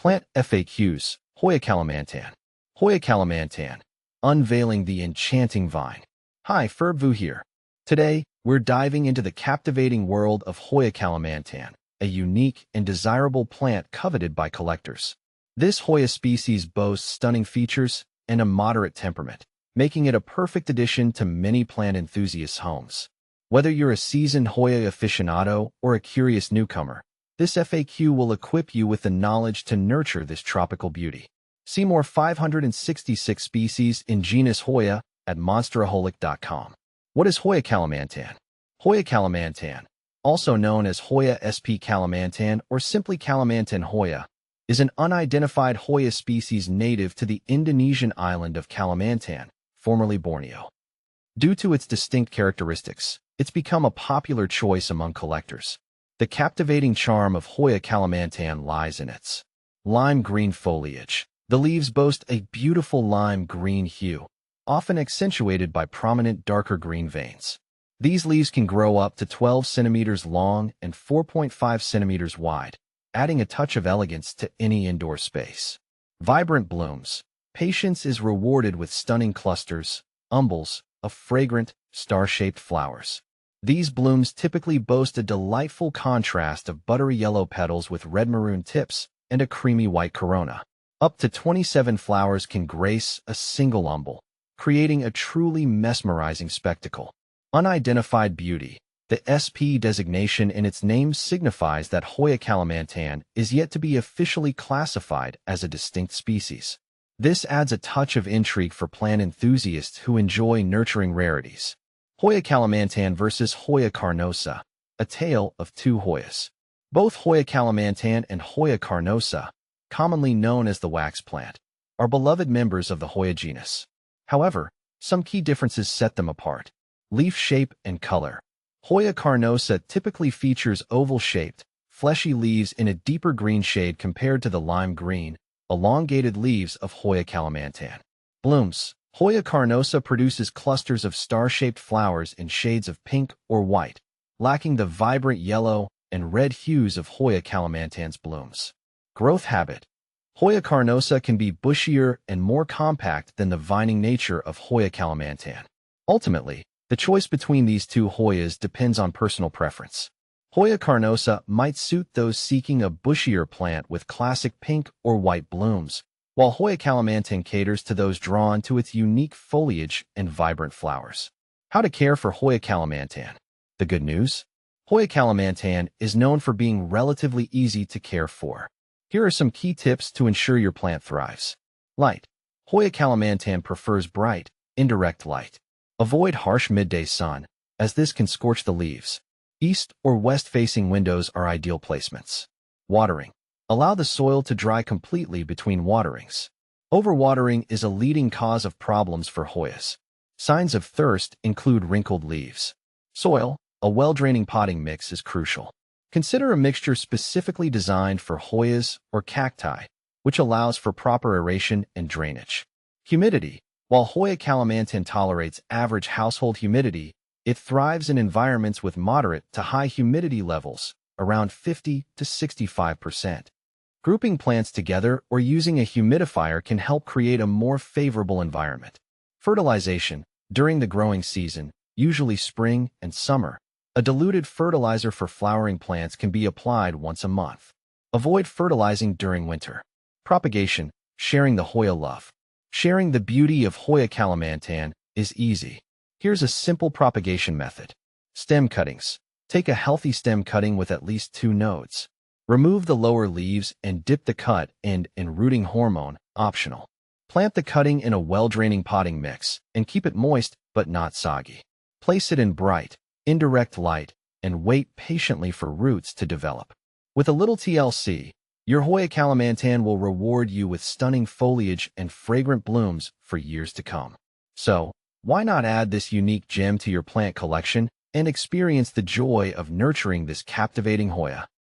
Plant FAQs, Hoya Kalimantan. Hoya Kalimantan, unveiling the enchanting vine. Hi, Ferbvu here. Today, we're diving into the captivating world of Hoya Kalimantan, a unique and desirable plant coveted by collectors. This Hoya species boasts stunning features and a moderate temperament, making it a perfect addition to many plant enthusiasts' homes. Whether you're a seasoned Hoya aficionado or a curious newcomer, this FAQ will equip you with the knowledge to nurture this tropical beauty. See more 566 species in genus Hoya at monsteraholic.com. What is Hoya Kalimantan? Hoya Kalimantan, also known as Hoya sp. Kalimantan or simply Kalimantan Hoya, is an unidentified Hoya species native to the Indonesian island of Kalimantan, formerly Borneo. Due to its distinct characteristics, it's become a popular choice among collectors. The captivating charm of Hoya Kalimantan lies in its lime green foliage. The leaves boast a beautiful lime green hue, often accentuated by prominent darker green veins. These leaves can grow up to 12 centimeters long and 4.5 centimeters wide, adding a touch of elegance to any indoor space. Vibrant blooms. Patience is rewarded with stunning clusters, umbels, of fragrant, star-shaped flowers. These blooms typically boast a delightful contrast of buttery yellow petals with red-maroon tips and a creamy white corona. Up to 27 flowers can grace a single umbel, creating a truly mesmerizing spectacle. Unidentified beauty. The SP designation in its name signifies that Hoya Kalimantan is yet to be officially classified as a distinct species. This adds a touch of intrigue for plant enthusiasts who enjoy nurturing rarities. Hoya Kalimantan versus Hoya carnosa, a tale of two Hoyas. Both Hoya Kalimantan and Hoya carnosa, commonly known as the wax plant, are beloved members of the Hoya genus. However, some key differences set them apart. Leaf shape and color. Hoya carnosa typically features oval-shaped, fleshy leaves in a deeper green shade compared to the lime green, elongated leaves of Hoya Kalimantan. Blooms. Hoya carnosa produces clusters of star-shaped flowers in shades of pink or white, lacking the vibrant yellow and red hues of Hoya Kalimantan's blooms. Growth habit. Hoya carnosa can be bushier and more compact than the vining nature of Hoya Kalimantan. Ultimately, the choice between these two Hoyas depends on personal preference. Hoya carnosa might suit those seeking a bushier plant with classic pink or white blooms, while Hoya Kalimantan caters to those drawn to its unique foliage and vibrant flowers. How to care for Hoya Kalimantan. The good news? Hoya Kalimantan is known for being relatively easy to care for. Here are some key tips to ensure your plant thrives. Light. Hoya Kalimantan prefers bright, indirect light. Avoid harsh midday sun, as this can scorch the leaves. East or west-facing windows are ideal placements. Watering. Allow the soil to dry completely between waterings. Overwatering is a leading cause of problems for Hoyas. Signs of thirst include wrinkled leaves. Soil. A well-draining potting mix is crucial. Consider a mixture specifically designed for Hoyas or cacti, which allows for proper aeration and drainage. Humidity. While Hoya Kalimantan tolerates average household humidity, it thrives in environments with moderate to high humidity levels, around 50 to 65%. Grouping plants together or using a humidifier can help create a more favorable environment. Fertilization. During the growing season, usually spring and summer, a diluted fertilizer for flowering plants can be applied once a month. Avoid fertilizing during winter. Propagation. Sharing the Hoya love. Sharing the beauty of Hoya Kalimantan is easy. Here's a simple propagation method. Stem cuttings. Take a healthy stem cutting with at least 2 nodes. Remove the lower leaves and dip the cut end in rooting hormone, optional. Plant the cutting in a well-draining potting mix and keep it moist but not soggy. Place it in bright, indirect light and wait patiently for roots to develop. With a little TLC, your Hoya Kalimantan will reward you with stunning foliage and fragrant blooms for years to come. So, why not add this unique gem to your plant collection and experience the joy of nurturing this captivating Hoya?